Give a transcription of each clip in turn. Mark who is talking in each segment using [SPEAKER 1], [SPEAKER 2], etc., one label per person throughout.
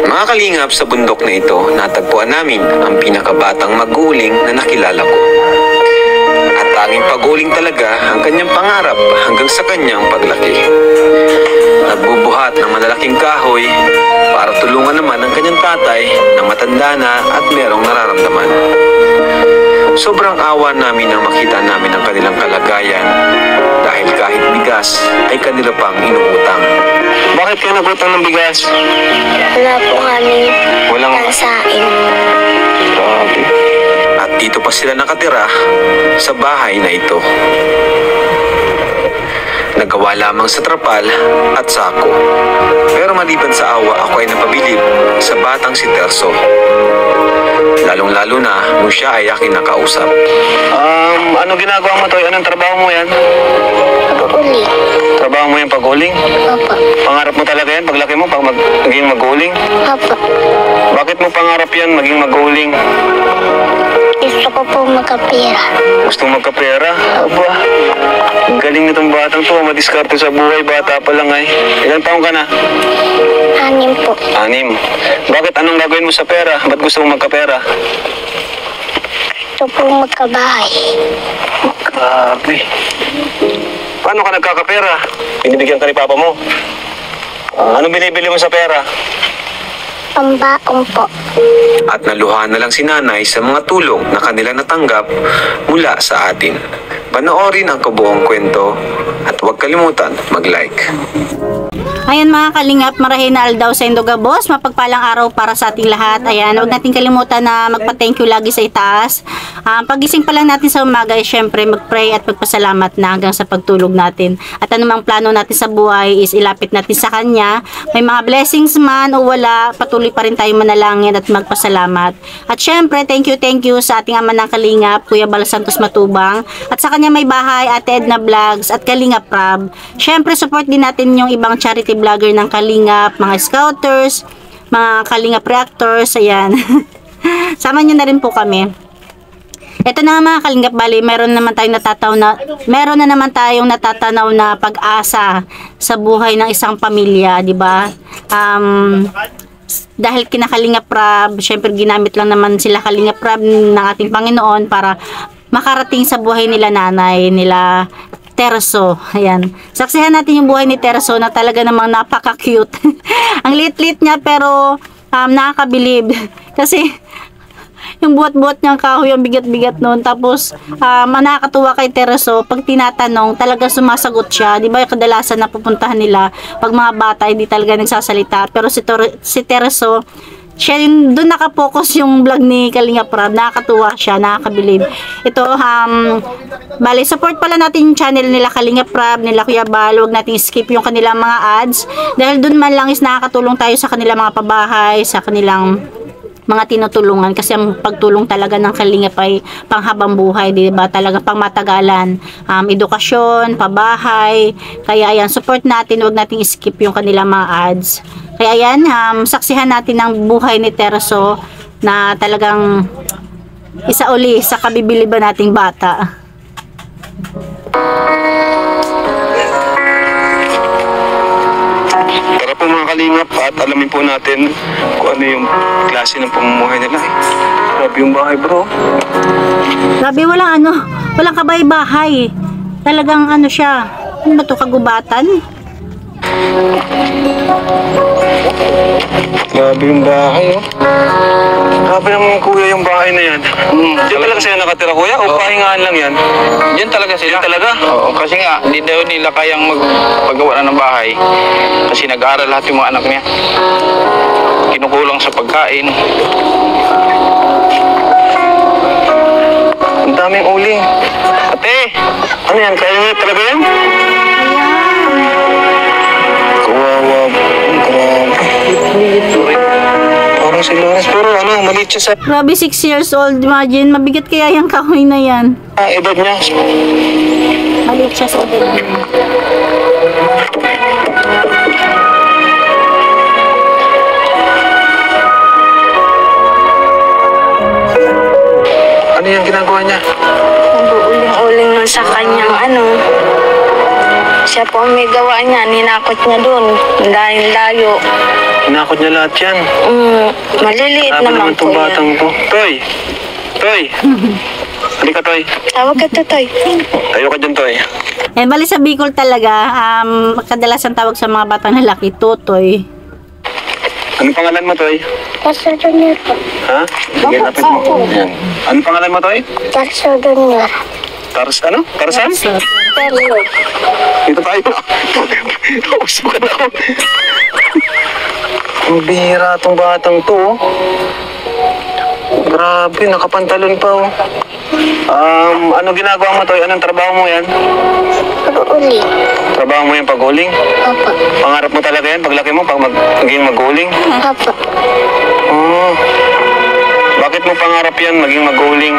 [SPEAKER 1] Mga kalingap, sa bundok na ito, natagpuan namin ang pinakabatang maguling na nakilala ko. At tanging paguling talaga ang kanyang pangarap hanggang sa kanyang paglaki. Nagbubuhat ng malalaking kahoy para tulungan naman ang kanyang tatay na matanda na at merong nararamdaman. Sobrang awa namin nang makita namin ang kanilang kalagayan dahil kahit bigas ay kanila pang inuutang. Bakit kayo nagutang ng bigas?
[SPEAKER 2] Wala po kami
[SPEAKER 1] Walang
[SPEAKER 2] nasain.
[SPEAKER 1] Grabe. At dito pa sila nakatira sa bahay na ito. Nagawa lamang sa trapal at sako. Pero maliban sa awa, ako ay napabilib sa batang si Terso. Lalong-lalo na nung siya ay aking nakausap. Ano ginagawa mo, Toy? Anong trabaho mo yan?
[SPEAKER 2] Pag-uli.
[SPEAKER 1] Trabaho mo yung pag-uling?
[SPEAKER 2] Opo.
[SPEAKER 1] Pangarap mo talaga yan paglaki mo pag maging mag-uling?
[SPEAKER 2] Opo.
[SPEAKER 1] Bakit mo pangarap yan maging mag-uling?
[SPEAKER 2] Gusto ko po magkapira.
[SPEAKER 1] Gusto mo magkapera? Aba, ang galing nitong batang to. Madiskarte sa buhay. Bata pa lang ay. Ilang taong ka na?
[SPEAKER 2] 6 po.
[SPEAKER 1] 6. Bakit anong gagawin mo sa pera? Ba't gusto mo magkapera?
[SPEAKER 2] Gusto po magkabahay.
[SPEAKER 1] Grabe. Paano ka nagkakapera? Binibigyan ka ni papa mo? Anong binibili mo sa pera?
[SPEAKER 2] Pambaong po.
[SPEAKER 1] At naluha na lang si nanay sa mga tulong na kanila natanggap mula sa atin. Panoorin ang kabuong kwento at huwag kalimutan mag-like.
[SPEAKER 3] Ayan mga kalingap, marahin na aldaw sa Indogabos, mapagpalang araw para sa ating lahat. Ayan, huwag natin kalimutan na magpa-thank you lagi sa itaas. Pagising pa lang natin sa umaga ay syempre mag-pray at magpasalamat na hanggang sa pagtulog natin. At anumang plano natin sa buhay is ilapit natin sa Kanya. May mga blessings man o wala, patuloy pa rin tayo manalangin at magpasalamat. At syempre, thank you sa ating ama ng kalingap, Kuya Bal Santos Matubang. At sa kanya may bahay, Ate Edna Vlogs at Kalingap Prab. Syempre, support din natin yung ibang charity vlogger ng Kalingap, mga scouters, mga Kalingap reactors, ayan. Sama nyo na rin po kami. Ito na mga Kalingap, bali, meron na naman tayong natatanaw na pag-asa sa buhay ng isang pamilya, di ba? Dahil kina Kalingap Prab, syempre ginamit lang naman sila Kalingap Prab ng ating Panginoon para makarating sa buhay nila nanay, nila Terso. Ayan. Saksihan natin yung buhay ni Terso na talaga namang napaka-cute. Ang liit-liit niya pero nakakabilib. Kasi yung buhat-buhat niyang kahoy, ang bigat-bigat noon. Tapos, nakakatuwa kay Terso, pag tinatanong, talaga sumasagot siya. Di ba yung kadalasan na pupuntahan nila, pag mga bata, hindi talaga nagsasalita. Pero si Terso, siya yung doon nakapokus yung vlog ni Kalingap Prab. Nakakatuwa siya, nakakabilib. Ito, bali, support pala natin yung channel nila Kalingap Prab, nila Kuya Bal. Huwag natin skip yung kanilang mga ads. Dahil doon man lang is nakakatulong tayo sa kanilang mga pabahay, sa kanilang mga tinutulungan, kasi ang pagtulong talaga ng Kalingap ay panghabang buhay, di ba? Talaga pang matagalan, edukasyon, pabahay. Kaya ayan, support natin, huwag nating skip yung kanilang mga ads. Kaya ayan, saksihan natin ang buhay ni Terso na talagang isa uli sa kabibiliban nating bata.
[SPEAKER 1] Tara po mga Kalingap at alamin po natin kung ano yung klase ng pamumuhay nila. Grabe yung bahay, bro.
[SPEAKER 3] Grabe, walang kabay-bahay. Talagang ano siya, ano ba ito, kagubatan?
[SPEAKER 1] Grabe yung bahay, oh. Grabe naman kuya yung bahay na yan. Diyan talaga sila nakatira, kuya? O pahingaan lang yan?
[SPEAKER 4] Diyan talaga sila.
[SPEAKER 1] Diyan talaga?
[SPEAKER 4] Oo, kasi nga, hindi daw nila kayang magpagawa na ng bahay. Kasi nag-aaral lahat yung mga anak niya. Kinukulang sa pagkain.
[SPEAKER 1] Ang daming uling. Ate! Ano yan? Kaya nyo talaga yan? Kawawa. Grabe. Parang si Lawrence, pero maliit siya sa
[SPEAKER 3] Grabe, 6 years old. Imagine, mabigat kaya yung kahoy na yan.
[SPEAKER 1] edad niya.
[SPEAKER 3] Maliit siya sa edad niya.
[SPEAKER 1] Ano yung ginagawa niya?
[SPEAKER 2] Nag-uuling-uling nun sa kanyang siya po ang may gawa niya, ninakot niya dun, dahil layo.
[SPEAKER 1] Inakot niya lahat yan.
[SPEAKER 2] Maliliit
[SPEAKER 1] Sabi
[SPEAKER 2] naman
[SPEAKER 1] naman
[SPEAKER 2] po
[SPEAKER 1] itong
[SPEAKER 2] yan.
[SPEAKER 1] batang to. Toy! Toy! Halika, Toy.
[SPEAKER 2] Tawag ka Totoy.
[SPEAKER 1] Tayo ka dyan, Toy.
[SPEAKER 3] Bali sa Bicol talaga, kadalasan tawag sa mga batang lalaki, Totoy.
[SPEAKER 1] Anong pangalan mo, Toy?
[SPEAKER 2] Tarso Junior po.
[SPEAKER 1] Ha? Sige, lapit mo. Yan. Anong pangalan mo, Toy?
[SPEAKER 2] Tarso Junior.
[SPEAKER 1] Ano? Tarzan?
[SPEAKER 3] So,
[SPEAKER 2] Tarso.
[SPEAKER 1] Dito tayo. Usukan ako. Ang bihira itong batang to, oh. Grabe, nakapantalon pa, oh. Ano ginagawa mo, Toy? Anong trabaho mo yan?
[SPEAKER 2] Pag-uli.
[SPEAKER 1] Trabaho mo yan pag-uling?
[SPEAKER 2] Opo.
[SPEAKER 1] Pangarap mo talaga yan paglaki mo pag maging mag-uling?
[SPEAKER 2] Opo.
[SPEAKER 1] Oh. Bakit mo pangarap yan maging mag-uling?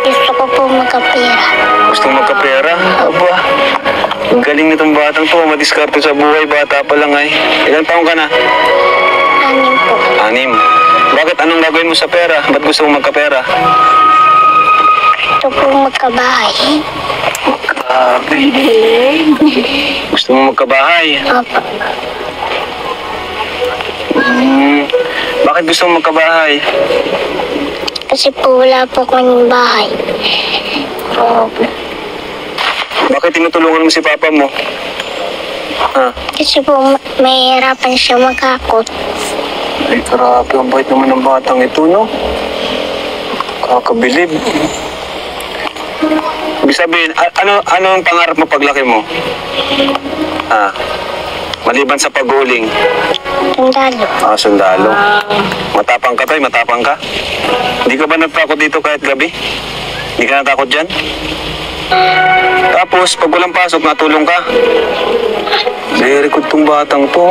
[SPEAKER 2] Gusto ko po magkapira.
[SPEAKER 1] Gusto mo magkapera? Aba, ang galing nitong batang to. Madiskarte sa buhay. Bata pa lang ay. Ilan taong ka na?
[SPEAKER 2] 6 po.
[SPEAKER 1] 6. Bakit? Anong gagawin mo sa pera? Ba't gusto mo magkapera?
[SPEAKER 2] Gusto po magkabahay.
[SPEAKER 1] Grabe. Gusto mo magkabahay?
[SPEAKER 2] Opo.
[SPEAKER 1] Bakit gusto mo magkabahay?
[SPEAKER 2] Kasi po wala po kaming bahay.
[SPEAKER 1] Grabe. Bakit tinutulungan mo si papa mo? Ha?
[SPEAKER 2] Kasi po mahihirapan siya magkakot.
[SPEAKER 1] Ay, grabe. Ang bait naman ng batang ito, no? Kakabilib. Ibig sabihin, ano ang pangarap mo paglaki mo? Ha? Maliban sa pag-uling.
[SPEAKER 2] Sundalo.
[SPEAKER 1] Sundalo. Matapang ka, Toy? Matapang ka? Hindi ka ba natakot dito kahit gabi? Hindi ka natakot dyan? Tapos, pag walang pasok, natulong ka? Very good tong batang to.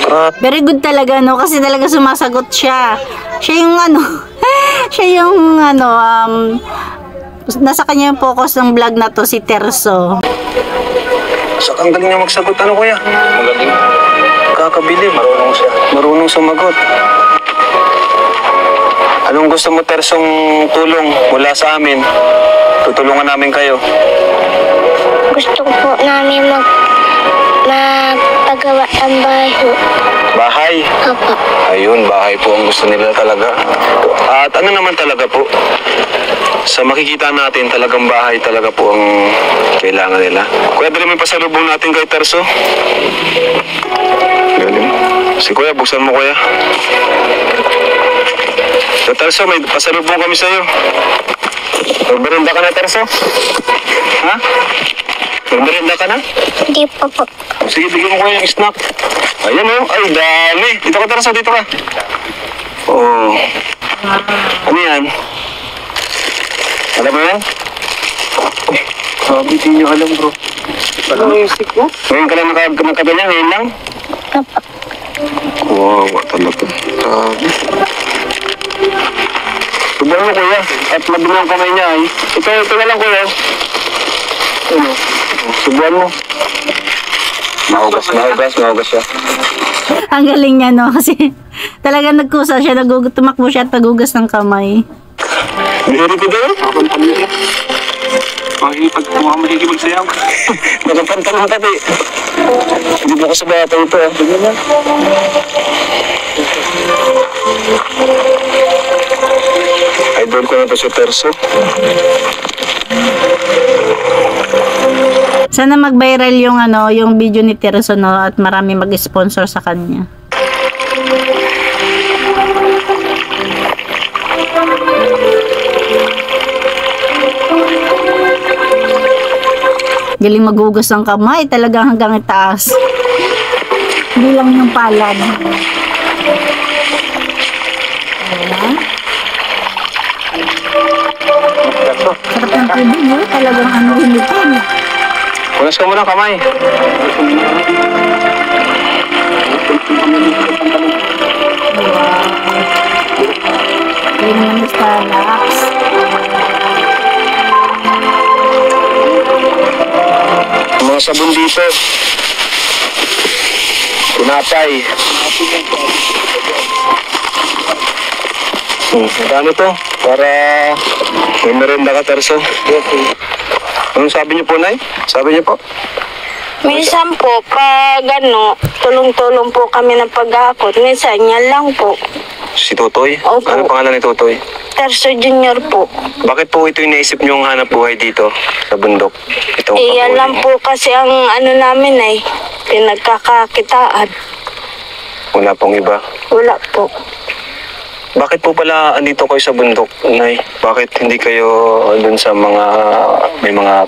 [SPEAKER 1] Grabe.
[SPEAKER 3] very good talaga, no? Kasi talaga sumasagot siya. Siya yung siya yung nasa kanya yung focus ng vlog na to, si Terso.
[SPEAKER 1] Ang galing niya magsagot. Ano, kuya?
[SPEAKER 4] Magaling.
[SPEAKER 1] Kakabilib.
[SPEAKER 4] Marunong siya.
[SPEAKER 1] Marunong sumagot. Anong gusto mo, Tersong, tulong mula sa amin? Tutulungan namin kayo.
[SPEAKER 2] Gusto ko po namin magpagawa ng bahay.
[SPEAKER 1] Bahay.
[SPEAKER 2] Opo.
[SPEAKER 1] Ayun, bahay po ang gusto nila talaga. At ano naman talaga po, sa makikita natin, talagang bahay talaga po ang kailangan nila. Kuya, dali mo yung pasalubong natin kay Terso. Galing. Si Kuya, buksan mo, Kuya. So, Terso, may pasalubong kami sa'yo. Magmerinda ka na, Terso? Ha? Magmerinda ka na?
[SPEAKER 2] Hindi pa po.
[SPEAKER 1] Sige, bigyan mo ko yung snack. Ayan, oh. Ay, dami. Dito ka, Terso. Dito ka. Oh. Ano yan? Alam mo yan? Sabi, di nyo alam, bro. Alam mo yung stick mo? Ngayon ka lang nakaganyan, ngayon lang?
[SPEAKER 2] Opo.
[SPEAKER 1] Wow, talaga. Sabi. Subuhan mo, kuya. At madumi ang kamay niya, ay. Ito na lang, kuya. Ano? Subuhan mo. Mahugas siya.
[SPEAKER 3] Ang galing niya, no? Kasi talaga nagkusa siya, tumakbo siya at nagugas ng kamay.
[SPEAKER 1] Very good, eh? Makikipagsayaw. Nakapantalong ka, eh. Hindi mo ko sa bata ito, eh. Tignan mo. Idol ko na ito si Terso.
[SPEAKER 3] Sana mag-viral yung yung video ni Terso, no, at marami mag-sponsor sa kanya. Galing maghugas ng kamay, talagang hanggang itaas. Hindi lang yung palad. Ayan. Sarap ng tubig, no? Talagang hinitin.
[SPEAKER 1] Punas ka muna ang kamay.
[SPEAKER 3] Hindi naman basta relax.
[SPEAKER 1] Mga sabon dito. Tinapay. Magkano to? Para may merenda ka, Terso. Anong sabi niyo po, Nay? Sabi niyo po?
[SPEAKER 5] Minsan po, pag tulong-tulong po kami ng pag-akot. Minsan, yan lang po.
[SPEAKER 1] Si Totoy?
[SPEAKER 5] Opo.
[SPEAKER 1] Ano pangalan ni Totoy?
[SPEAKER 5] Terso Junior po.
[SPEAKER 1] Bakit po ito yung naisip niyong hanap buhay dito sa bundok? Itong
[SPEAKER 5] Yan lang po kasi ang namin ay pinagkakakitaan.
[SPEAKER 1] Wala pong iba.
[SPEAKER 5] Wala po.
[SPEAKER 1] Bakit po pala andito kayo sa bundok, Nay? Bakit hindi kayo dun sa may mga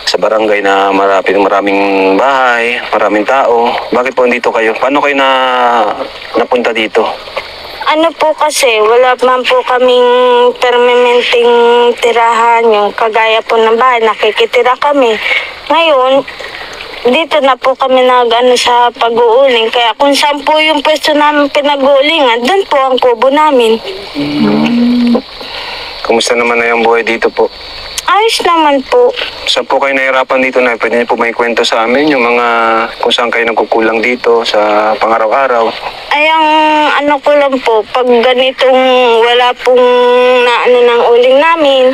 [SPEAKER 1] sa barangay na maraming bahay, maraming tao? Bakit po andito kayo? Paano kayo napunta dito?
[SPEAKER 5] Ano po kasi, wala man po kaming permanenteng tirahan, yung kagaya po ng bahay, nakikitira kami. Ngayon, dito na po kami sa pag-uuling. Kaya kung saan po yung pwesto namin pinag-uulingan, doon po ang kubo namin.
[SPEAKER 1] Kumusta naman na yung buhay dito po?
[SPEAKER 5] Ayos naman po.
[SPEAKER 1] Saan po kayo nahirapan dito, Nay? Pwede niyo po may kwento sa amin yung mga kung saan kayo nagkukulang dito sa pang-araw-araw?
[SPEAKER 5] Ay, ang ko lang po, pag ganitong wala pong ng uling namin,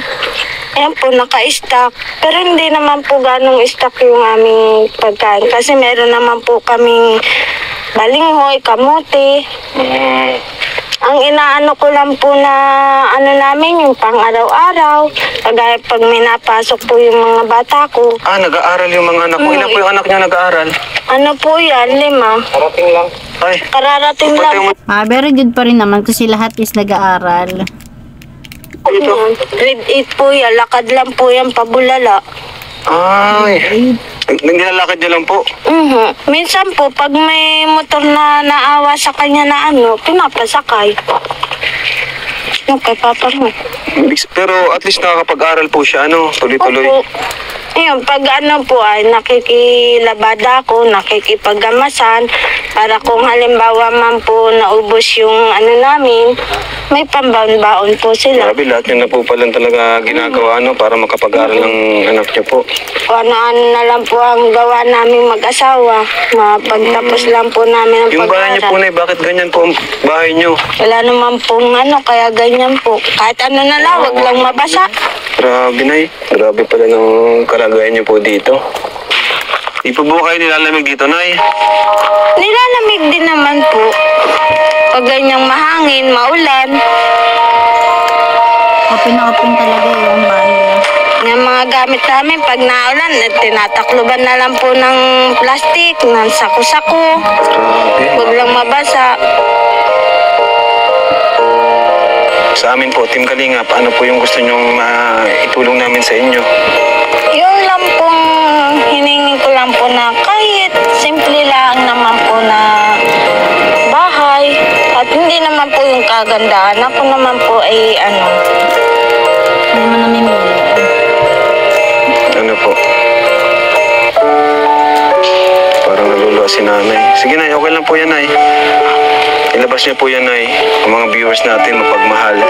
[SPEAKER 5] ayan po, naka-stock. Pero hindi naman po ganong stock yung aming pagkain. Kasi meron naman po kaming balinghoy, kamote. Ang inaano ko lang po na namin, yung pang-araw-araw. Kagaya pag may napasok po yung mga bata ko.
[SPEAKER 1] Nag-aaral yung mga anak mo. Ilan po yung anak niya nag-aaral?
[SPEAKER 5] Ano po yan, 5.
[SPEAKER 1] Parating lang. Ay,
[SPEAKER 5] Kararating lang.
[SPEAKER 3] Very good pa rin naman kasi lahat is nag-aaral.
[SPEAKER 5] Grade 8 po yan. Lakad lang po yan, pabulala.
[SPEAKER 1] Ay. Nilalakad niyo lang po?
[SPEAKER 5] Minsan po, pag may motor na naawa sa kanya na pinapasakay. Yung kay Papa mo.
[SPEAKER 1] Pero at least nakakapag-aral po siya, tuloy-tuloy.
[SPEAKER 5] Opo. Ayun, pag po ay nakikilabada ako, nakikipagamasan, para kung halimbawa man po naubos yung namin, may pambaon-baon po sila.
[SPEAKER 1] Grabe, lahat yun na po pala talaga ginagawa, para makapag-aral ng anak niyo po.
[SPEAKER 5] Kung ano na lang po ang gawa namin mag-asawa, mapagtapos lang po namin ang
[SPEAKER 1] Yung bahay niyo po,
[SPEAKER 5] pag-aaral.
[SPEAKER 1] Nay, bakit ganyan po ang bahay niyo?
[SPEAKER 5] Wala naman pong kaya ganyan po. Kahit ano na lang, wag lang mabasa.
[SPEAKER 1] Grabe, Nay. Grabe pala ng kalagayan niyo po dito. Di po ba kayo nilalamig dito, Nay?
[SPEAKER 5] Nilalamig din naman po. Pag ganyang mahangin, maulan,
[SPEAKER 3] Open na open talaga yung bahay.
[SPEAKER 5] yung mga gamit namin, pag naulan, tinatakloban na lang po ng plastic, ng sako-sako.
[SPEAKER 1] Grabe.
[SPEAKER 5] Huwag lang mabasa.
[SPEAKER 1] Sa amin po, Team Kalingap, ano po yung gusto nyong itulong namin sa inyo?
[SPEAKER 5] Yun lang pong hiningi ko lang po na kahit simple lang naman po na bahay. At hindi naman po yung kagandahan. Ako naman po ay
[SPEAKER 3] Hindi mo namimili.
[SPEAKER 1] Ano po? Parang naluluwa si nanay. Sige, Nay, okay lang po yan, Nay. Ilabas niyo po yan, Nay. Ang mga viewers natin, mapagmahal.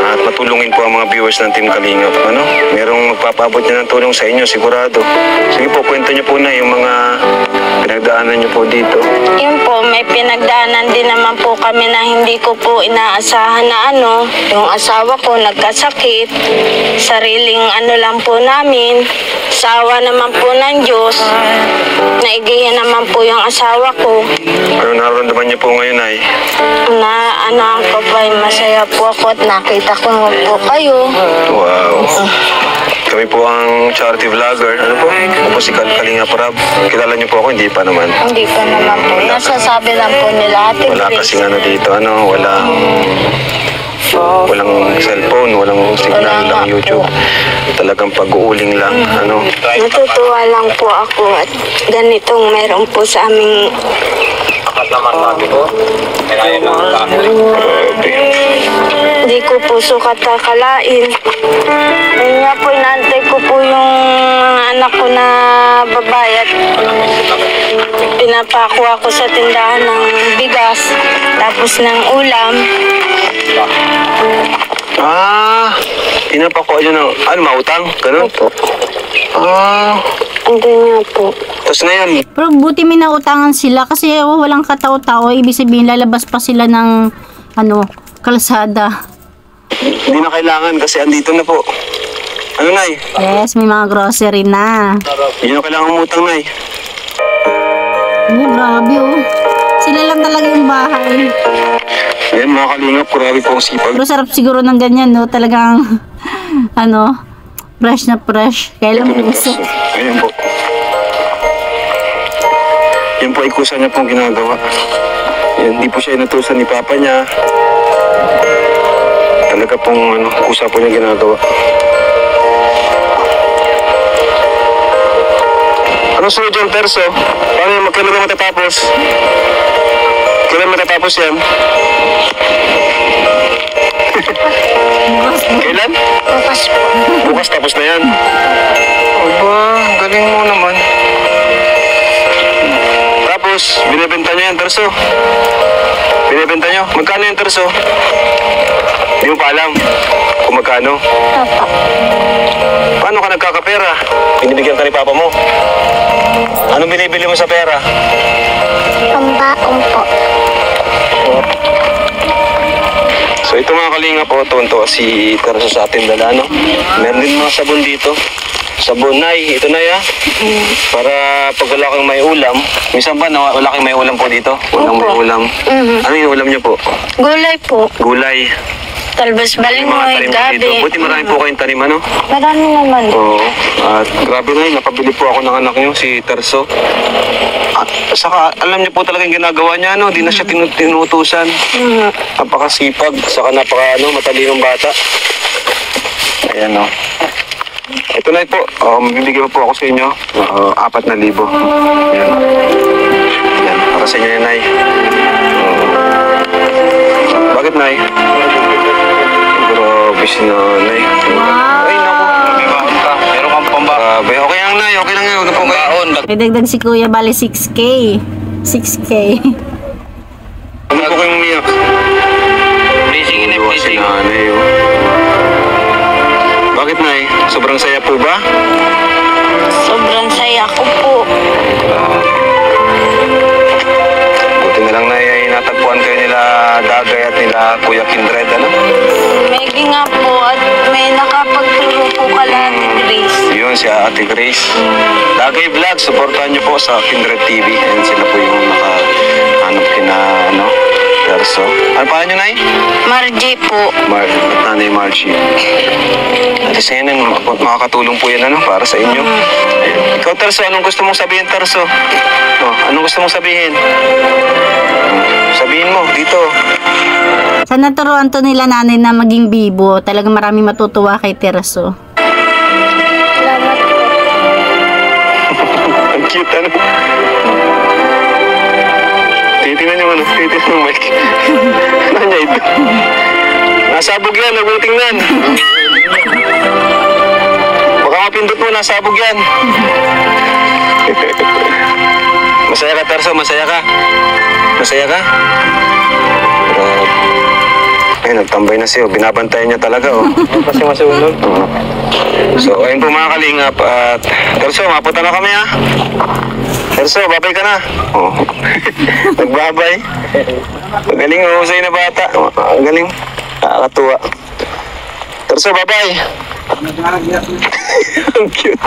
[SPEAKER 1] At matulungin po ang mga viewers ng Team Kalingap. Merong magpapaabot niya ng tulong sa inyo, sigurado. Sige po, kwento niyo po, Nay, yung mga pinagdaanan niyo po dito.
[SPEAKER 5] yun po, may pinagdaanan din naman po kami na hindi ko po inaasahan na yung asawa ko nagkasakit, sariling lang po namin, sawa naman po ng Diyos, naigihan naman po yung asawa ko,
[SPEAKER 1] Ano nararamdaman niyo po ngayon, Nay?
[SPEAKER 5] na ko pa, masaya po ako at nakita ko po kayo.
[SPEAKER 1] Wow. Kami po ang charity vlogger. Ano po? Ako po si Kalingap Rab. Kilala niyo po ako, hindi pa naman.
[SPEAKER 5] Hindi pa naman po, nasasabi lang po nila, Ate
[SPEAKER 1] Wala
[SPEAKER 5] Grace.
[SPEAKER 1] kasing dito, walang cellphone, walang signal,
[SPEAKER 5] Wala nga
[SPEAKER 1] lang YouTube. Talagang pag-uuling lang,
[SPEAKER 5] Natutuwa lang po ako at ganitong meron po sa aming hindi ko po sukat kakalain. Ayun nga po, inaantay ko po yung anak ko na babae at pinapakuha ko sa tindahan ng bigas tapos ng ulam.
[SPEAKER 1] Pinapakuha niyo ng, mautang? Ganun?
[SPEAKER 5] Opo. Hindi nga po.
[SPEAKER 1] Tapos ngayon,
[SPEAKER 3] Pero buti may nautangan sila kasi walang katao-tao. Ibig sabihin, lalabas pa sila ng kalsada.
[SPEAKER 1] hindi na kailangan kasi andito na po. Ano, Nay?
[SPEAKER 3] Yes, may mga grocery na.
[SPEAKER 1] Hindi na kailangan umutang, Nay.
[SPEAKER 3] Oh, grabe oh. Sila lang talaga yung bahay.
[SPEAKER 1] Ayan, mga kalingap, grabe po ang sipag.
[SPEAKER 3] Pero sarap siguro ng ganyan, no? Talagang, ano, fresh na fresh. Kailan mo gusto.
[SPEAKER 1] Ayan po. Yan po ay kusa niya pong ginagawa. Yan, hindi po siya inutusan ni Papa niya. Talaga pong kusa po niya ginagawa. Ano sunod yung Terso? Paano yung kailan na matatapos? Kailan matatapos yan? Kailan?
[SPEAKER 2] Bukas po.
[SPEAKER 1] Bukas tapos na yan. Aba, galing mo naman. Tapos, binibenta niyo yan, Terso? Binibenta niyo? Magkano yung Terso? Hindi mo pa alam kung magkano.
[SPEAKER 2] Opo.
[SPEAKER 1] Paano ka nagkakapera? Binibigyan ka ni Papa mo. Anong binibili mo sa pera?
[SPEAKER 2] Pambaong po.
[SPEAKER 1] So ito mga kalinga po, tuwan-tuwa si Terso sa ating dala, no? Meron din mga sabon dito. Sabon, Nay. Ito, Nay, ha? Para pag wala kang may ulam. Minsan ba na wala kang may ulam po dito? Walang may ulam. Ano yung ulam niyo po?
[SPEAKER 5] Gulay po.
[SPEAKER 1] Gulay.
[SPEAKER 5] Talbos
[SPEAKER 1] May mga
[SPEAKER 5] balinghoy,
[SPEAKER 1] tanim po
[SPEAKER 5] gabi.
[SPEAKER 1] dito. Buti marami po kayong tanim, ano?
[SPEAKER 5] Marami naman.
[SPEAKER 1] Oo. At grabe na yun, napabili po ako ng anak niyo, si Terso. At saka, alam niyo po talaga yung ginagawa niya, no? Di na siya tinutusan. Napakasipag, saka matalinong bata. Ayan, no? Ito na po, bibigyan po ako sa inyo, 4,000. Ayan. Ayan, para sa inyo yan, Nay. Bakit, Nay? Grabe si Nanay.
[SPEAKER 3] Wow!
[SPEAKER 1] Ay, naku.
[SPEAKER 4] May baon ka. Meron kang pambaon.
[SPEAKER 1] Grabe. Okay lang, Nay. Okay lang yun. Huwag na po kayo.
[SPEAKER 4] Baon.
[SPEAKER 3] May dagdag si Kuya, bali 6K. 6K.
[SPEAKER 1] Huwag na po kayong umiyak.
[SPEAKER 4] Blessing in a
[SPEAKER 1] Iwas si
[SPEAKER 4] blessing.
[SPEAKER 1] Nanay, oh. Bakit, Nay? Sobrang saya po ba?
[SPEAKER 5] Sobrang saya ko po.
[SPEAKER 1] Buti na lang, Nay, ay natagpuan kayo nila Dagay at nila Kuya Kindred, ano?
[SPEAKER 5] Medyo nga po at may nakapagturo po kala ni Grace.
[SPEAKER 1] Yun, si Ate Grace. Dagay Vlog, supportahan niyo po sa Kindred TV. And sila po yung nakahanap kina, Terso. Ano pa niyo, Nay?
[SPEAKER 5] Margie po.
[SPEAKER 1] At Nanay Margie. At isa yan, makakatulong po yan, para sa inyo. Ayun. Ikaw, Terso, anong gusto mong sabihin, Terso? Anong gusto mong sabihin? Sabihin mo, dito.
[SPEAKER 3] Sana turuan to nila nanay na maging bibo. Talagang maraming matutuwa kay Terso.
[SPEAKER 2] Salamat po.
[SPEAKER 1] Ang cute, ano? Titignan yung titignan yung mic. Ano niya ito? Nasabog yan, huwag mong tingnan. Baka mapindot mo, nasabog yan. Masaya ka, Terso, masaya ka. Masaya ka? Ay, nagtambay na siya. Binabantayan niya talaga, oh. Kasi masunod. So, ayun po mga kalingap. At, Terso, mapunta na kami, ha? Terso, babay ka na. Oh. Nagbabay. Magaling, mahusay na bata. Ang galing. Nakakatuwa. Terso, babay. Ang cute.